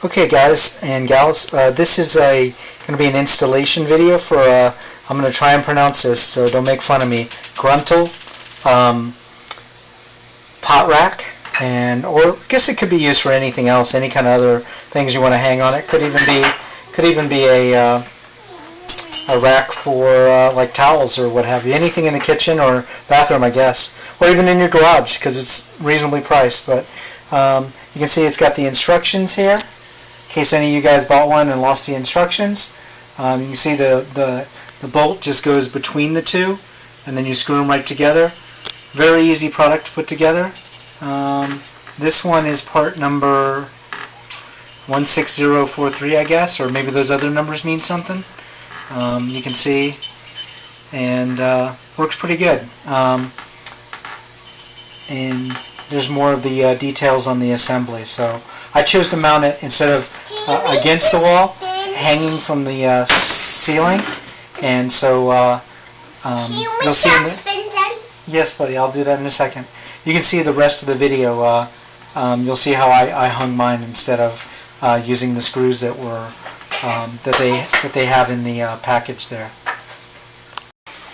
Okay guys and gals, this is going to be an installation video for, I'm going to try and pronounce this so don't make fun of me, Gruntle pot rack, or I guess it could be used for anything else, any kind of other things you want to hang on it. Could even be a rack for like towels or what have you, anything in the kitchen or bathroom I guess, or even in your garage because it's reasonably priced. But you can see it's got the instructions here in case any of you guys bought one and lost the instructions. You can see the bolt just goes between the two and then you screw them right together. Very easy product to put together. This one is part number 16043 I guess, or maybe those other numbers mean something. You can see, and works pretty good. And there's more of the details on the assembly. So I chose to mount it instead of against the wall, hanging from the ceiling. And so you'll see in the, yes, buddy, I'll do that in a second. You can see the rest of the video. You'll see how I hung mine instead of using the screws that were that they have in the package there.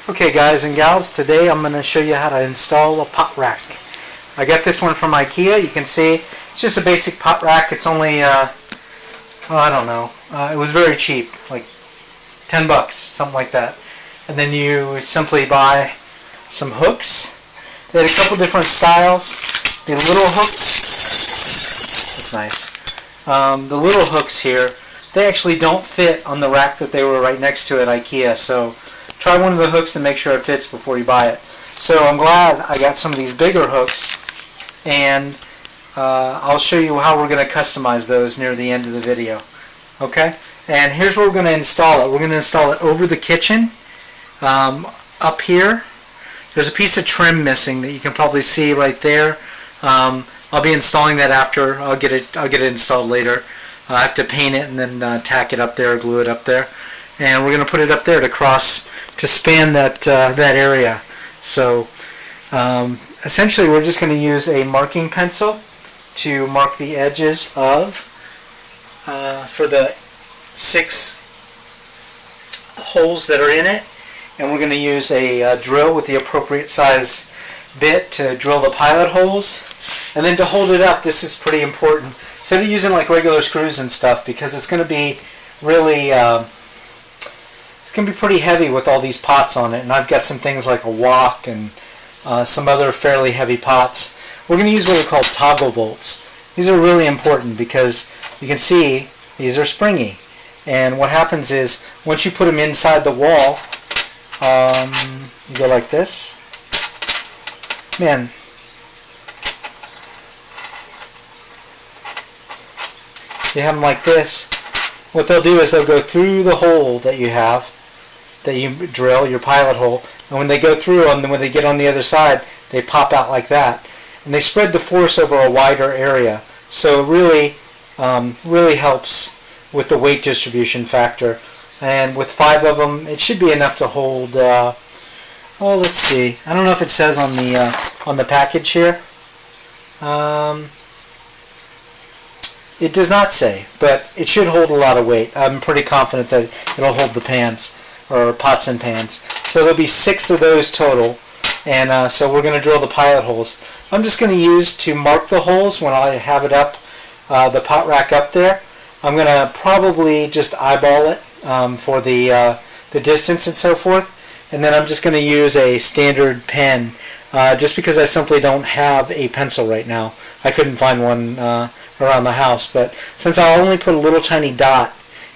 Okay guys and gals, today I'm going to show you how to install a pot rack. I got this one from IKEA. You can see it's just a basic pot rack. It's only I don't know, it was very cheap, like 10 bucks, something like that. And then you simply buy some hooks. They had a couple different styles. The little hooks, that's nice. The little hooks here, they actually don't fit on the rack that they were right next to at IKEA. So try one of the hooks and make sure it fits before you buy it. So I'm glad I got some of these bigger hooks, and I'll show you how we're going to customize those near the end of the video. Okay? And here's where we're going to install it. We're going to install it over the kitchen. Up here, there's a piece of trim missing that you can probably see right there. I'll be installing that after. I'll get it installed later. I have to paint it and then tack it up there, glue it up there, and we're going to put it up there to span that area. So essentially, we're just going to use a marking pencil to mark the edges of for the 6 holes that are in it, and we're going to use a drill with the appropriate size bit to drill the pilot holes. And then to hold it up, this is pretty important. Instead of using like regular screws and stuff, because it's going to be really, it's going to be pretty heavy with all these pots on it. And I've got some things like a wok and some other fairly heavy pots. We're going to use what are called toggle bolts. These are really important because you can see these are springy. And what happens is once you put them inside the wall, you go like this. Man. You have them like this. What they'll do is they'll go through the hole that you have, that you drill, your pilot hole, and when they go through, and when they get on the other side, they pop out like that. And they spread the force over a wider area. So it really helps with the weight distribution factor. And with 5 of them, it should be enough to hold, oh, let's see. I don't know if it says on the package here. It does not say, but it should hold a lot of weight. I'm pretty confident that it'll hold the pans, or pots and pans. So there'll be 6 of those total, and so we're going to drill the pilot holes. I'm just going to use to mark the holes when I have it up, the pot rack up there. I'm going to probably just eyeball it for the distance and so forth, and then I'm just going to use a standard pen, just because I simply don't have a pencil right now. I couldn't find one around the house, but since I'll only put a little tiny dot,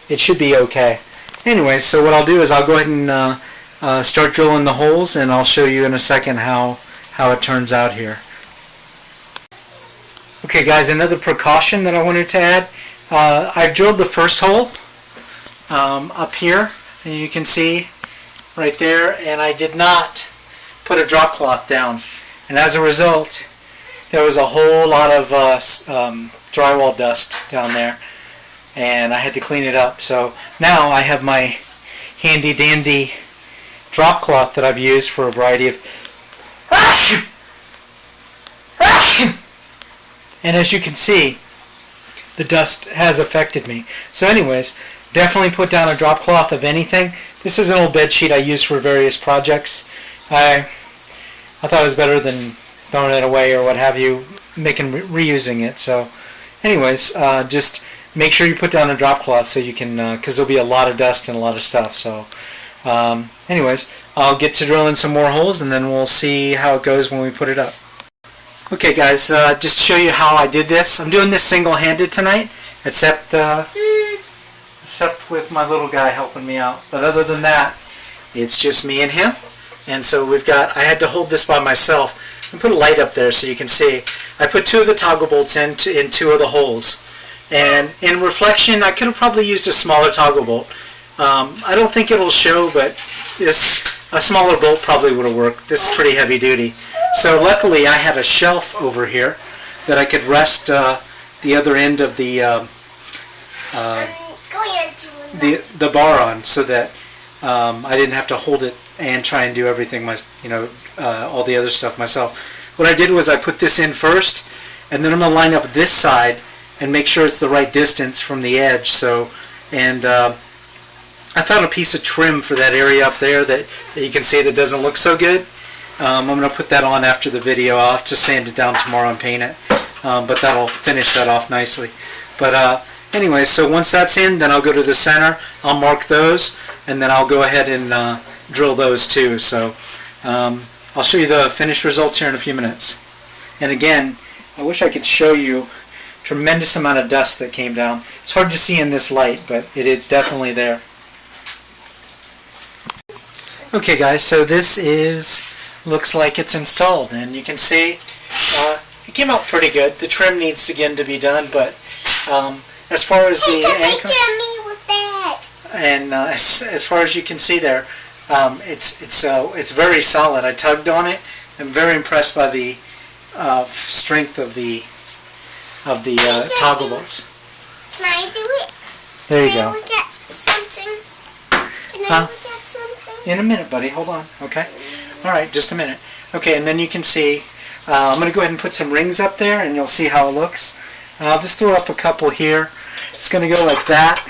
it should be okay. Anyway, so what I'll do is I'll go ahead and start drilling the holes, and I'll show you in a second how it turns out here. Okay guys, another precaution that I wanted to add. I drilled the first hole up here, and you can see right there, and I did not put a drop cloth down, and as a result there was a whole lot of drywall dust down there, and I had to clean it up. So now I have my handy dandy drop cloth that I've used for a variety of and as you can see, the dust has affected me. So anyways, definitely put down a drop cloth of anything. This is an old bed sheet I use for various projects. I thought it was better than throwing it away or what have you, reusing it. So anyways, just make sure you put down a drop cloth so you can, because there'll be a lot of dust and a lot of stuff. So anyways, I'll get to drilling some more holes and then we'll see how it goes when we put it up. Okay guys, just to show you how I did this. I'm doing this single-handed tonight, except with my little guy helping me out. But other than that, it's just me and him. And so I had to hold this by myself and put a light up there so you can see. I put 2 of the toggle bolts in 2 of the holes. And in reflection, I could have probably used a smaller toggle bolt. I don't think it'll show, but a smaller bolt probably would have worked. This is pretty heavy duty. So luckily I had a shelf over here that I could rest the other end of the bar on, so that I didn't have to hold it and try and do everything all the other stuff myself. What I did was I put this in first, and then I'm going to line up this side and make sure it's the right distance from the edge. So, and I found a piece of trim for that area up there that you can see that doesn't look so good. I'm going to put that on after the video. I'll have to sand it down tomorrow and paint it, but that'll finish that off nicely. But anyway, so once that's in, then I'll go to the center, I'll mark those, and then I'll go ahead and drill those too. So I'll show you the finished results here in a few minutes. And again, I wish I could show you tremendous amount of dust that came down. It's hard to see in this light, but it is definitely there. Okay guys, so this looks like it's installed, and you can see it came out pretty good. The trim needs again to be done, but as far as the anchor, and as far as you can see there, it's very solid. I tugged on it. I'm very impressed by the strength of the toggle bolts. Can I do it? There you go. Can I look at something? Can I look at something? In a minute, buddy. Hold on. Okay. All right, just a minute. Okay, and then you can see, I'm going to go ahead and put some rings up there, and you'll see how it looks. I'll just throw up a couple here. It's going to go like that.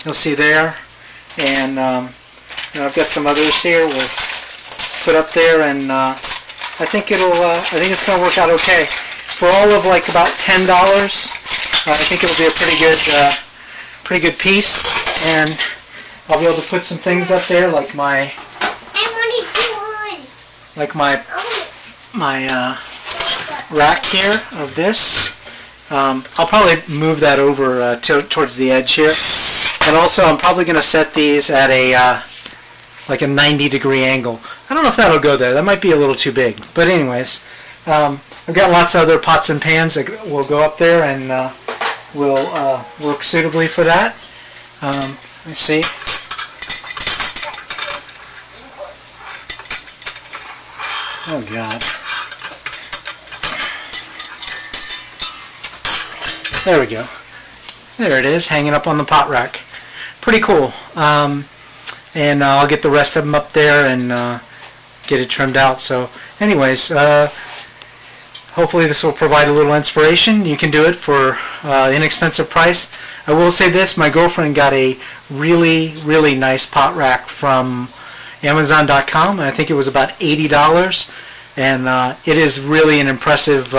You'll see there. And I've got some others here we'll put up there, and I think it's going to work out okay. For all of like about $10, I think it'll be a pretty good piece, and I'll be able to put some things up there like my rack here of this. I'll probably move that over towards the edge here, and also I'm probably going to set these at like a 90-degree angle. I don't know if that'll go there. That might be a little too big, but anyways, I've got lots of other pots and pans that will go up there and will work suitably for that. Let's see. Oh God. There we go. There it is, hanging up on the pot rack. Pretty cool. And I'll get the rest of them up there and get it trimmed out. So anyways, hopefully this will provide a little inspiration. You can do it for inexpensive price. I will say this, my girlfriend got a really nice pot rack from Amazon.com. I think it was about $80, and it is really an impressive.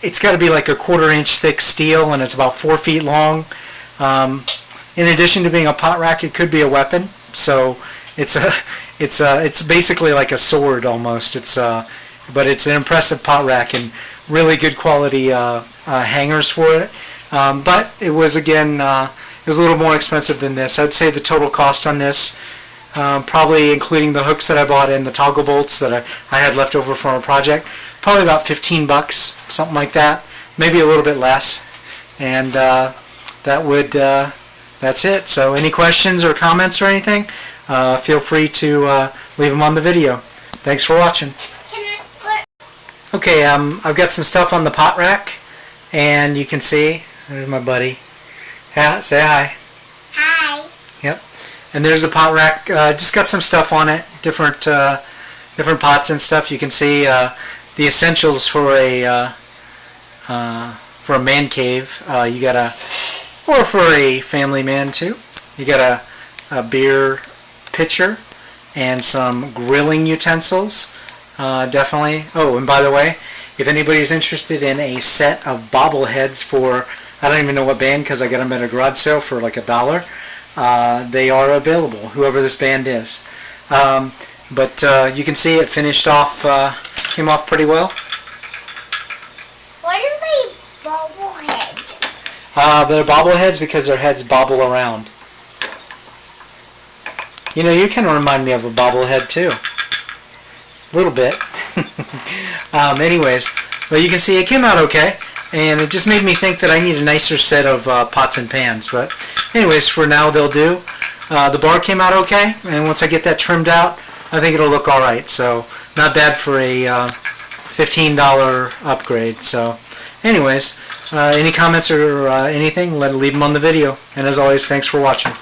It's got to be like a 1/4 inch thick steel, and it's about 4 feet long. In addition to being a pot rack, it could be a weapon. So it's basically like a sword almost. But it's an impressive pot rack and really good quality hangers for it. But it was again it was a little more expensive than this. I'd say the total cost on this, probably including the hooks that I bought and the toggle bolts that I had left over from a project, probably about $15, something like that, maybe a little bit less. And that's it. So any questions or comments or anything, feel free to leave them on the video. Thanks for watching. Okay, I've got some stuff on the pot rack, and you can see, there's my buddy. Yeah, say hi. Hi. Yep. And there's the pot rack. Just got some stuff on it, different pots and stuff. You can see the essentials for a for a man cave, you got a, or for a family man too, you got a beer pitcher and some grilling utensils, definitely. Oh, and by the way, if anybody's interested in a set of bobbleheads for, I don't even know what band because I got them at a garage sale for like $1, they are available, whoever this band is. But you can see it finished off, came off pretty well. What are they bobbleheads? They're bobbleheads because their heads bobble around. You know, you kind of remind me of a bobblehead too. A little bit. Anyways, well, you can see it came out okay, and it just made me think that I need a nicer set of pots and pans. But anyways, for now they'll do. The bar came out okay, and once I get that trimmed out, I think it'll look alright. So not bad for a $15 upgrade. So anyways, any comments or anything, leave them on the video. And as always, thanks for watching.